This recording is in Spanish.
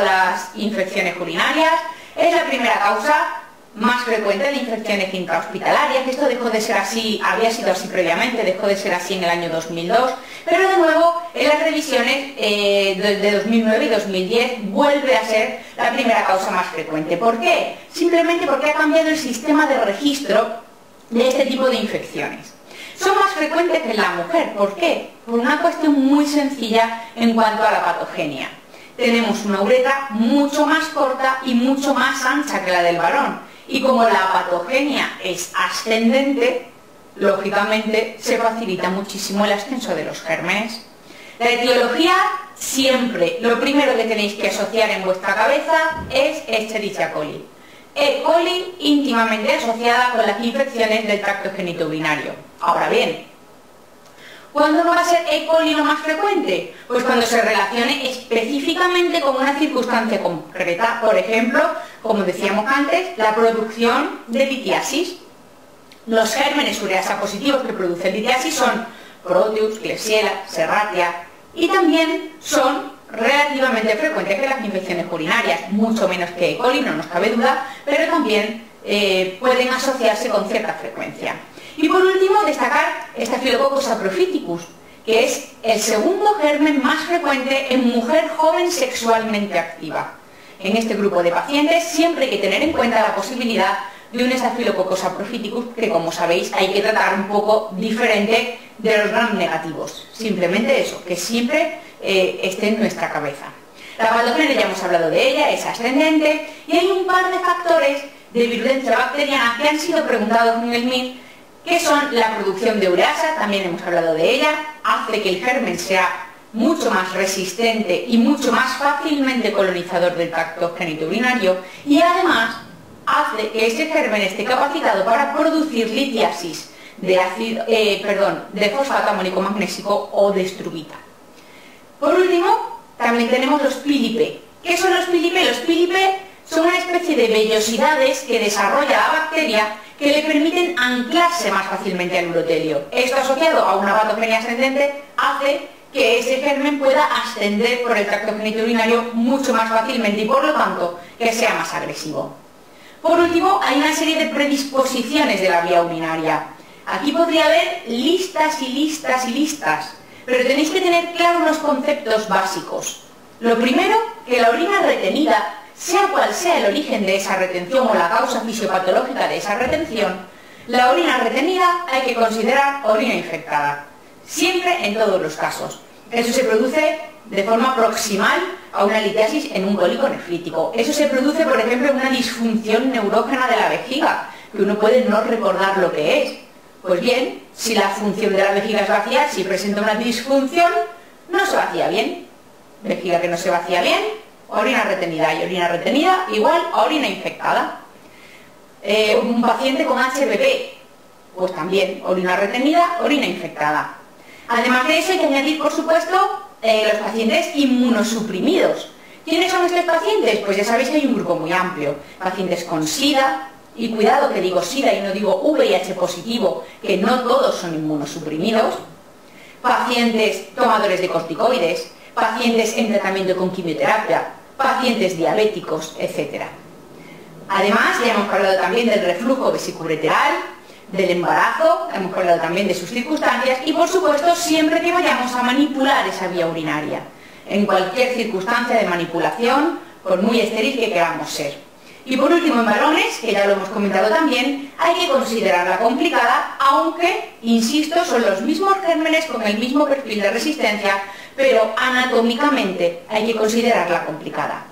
las infecciones urinarias, es la primera causa más frecuente de infecciones intrahospitalarias. Esto dejó de ser así, había sido así previamente, dejó de ser así en el año 2002, pero de nuevo en las revisiones de 2009 y 2010 vuelve a ser la primera causa más frecuente. ¿Por qué? Simplemente porque ha cambiado el sistema de registro de este tipo de infecciones. Son más frecuentes que en la mujer. ¿Por qué? Por una cuestión muy sencilla en cuanto a la patogenia. Tenemos una uretra mucho más corta y mucho más ancha que la del varón. Y como la patogenia es ascendente, lógicamente se facilita muchísimo el ascenso de los gérmenes. La etiología, siempre, lo primero que tenéis que asociar en vuestra cabeza es Escherichia coli. E. coli íntimamente asociada con las infecciones del tracto genitourinario. Ahora bien, ¿cuándo no va a ser E. coli lo más frecuente? Pues cuando se relacione específicamente con una circunstancia concreta. Por ejemplo, como decíamos antes, la producción de litiasis. Los gérmenes ureasa positivos que producen litiasis son Proteus, Klebsiella, Serratia, y también son relativamente frecuentes que las infecciones urinarias, mucho menos que E. coli, no nos cabe duda, pero también pueden asociarse con cierta frecuencia. Y por último, destacar Staphylococcus saprophyticus, que es el segundo germen más frecuente en mujer joven sexualmente activa. En este grupo de pacientes siempre hay que tener en cuenta la posibilidad de un Staphylococcus saprophyticus, que como sabéis hay que tratar un poco diferente de los gram negativos. Simplemente eso, que siempre esté en nuestra cabeza. La patogenia, ya hemos hablado de ella, es ascendente, y hay un par de factores de virulencia bacteriana que han sido preguntados en el MIR, que son la producción de ureasa, también hemos hablado de ella, hace que el germen sea mucho más resistente y mucho más fácilmente colonizador del tracto genitourinario, y además hace que ese germen esté capacitado para producir litiasis de fosfato amónico magnésico o de struvita. Por último, también tenemos los pilipe. ¿Qué son los pilipe? Los pilipe son una especie de vellosidades que desarrolla la bacteria que le permiten anclarse más fácilmente al urotelio. Esto, asociado a una patogenia ascendente, hace que ese germen pueda ascender por el tracto genitourinario mucho más fácilmente y por lo tanto que sea más agresivo. Por último, hay una serie de predisposiciones de la vía urinaria. Aquí podría haber listas y listas y listas, pero tenéis que tener claro unos conceptos básicos. Lo primero, que la orina retenida, sea cual sea el origen de esa retención o la causa fisiopatológica de esa retención, la orina retenida hay que considerar orina infectada. Siempre, en todos los casos. Eso se produce de forma proximal a una litiasis en un cólico nefrítico. Eso se produce, por ejemplo, en una disfunción neurógena de la vejiga, que uno puede no recordar lo que es. Pues bien, si la función de la vejiga es vaciar, si presenta una disfunción, no se vacía bien. Vejiga que no se vacía bien, orina retenida, y orina retenida igual a orina infectada. Un paciente con HPV, pues también orina retenida, orina infectada. Además de eso hay que añadir, por supuesto, los pacientes inmunosuprimidos. ¿Quiénes son estos pacientes? Pues ya sabéis que hay un grupo muy amplio. Pacientes con SIDA, y cuidado que digo SIDA y no digo VIH positivo, que no todos son inmunosuprimidos. Pacientes tomadores de corticoides, pacientes en tratamiento con quimioterapia, pacientes diabéticos, etc. Además, ya hemos hablado también del reflujo vesicureteral, del embarazo, hemos hablado también de sus circunstancias y, por supuesto, siempre que vayamos a manipular esa vía urinaria, en cualquier circunstancia de manipulación, por muy estéril que queramos ser. Y por último, en varones, que ya lo hemos comentado también, hay que considerarla complicada, aunque, insisto, son los mismos gérmenes con el mismo perfil de resistencia, pero anatómicamente hay que considerarla complicada.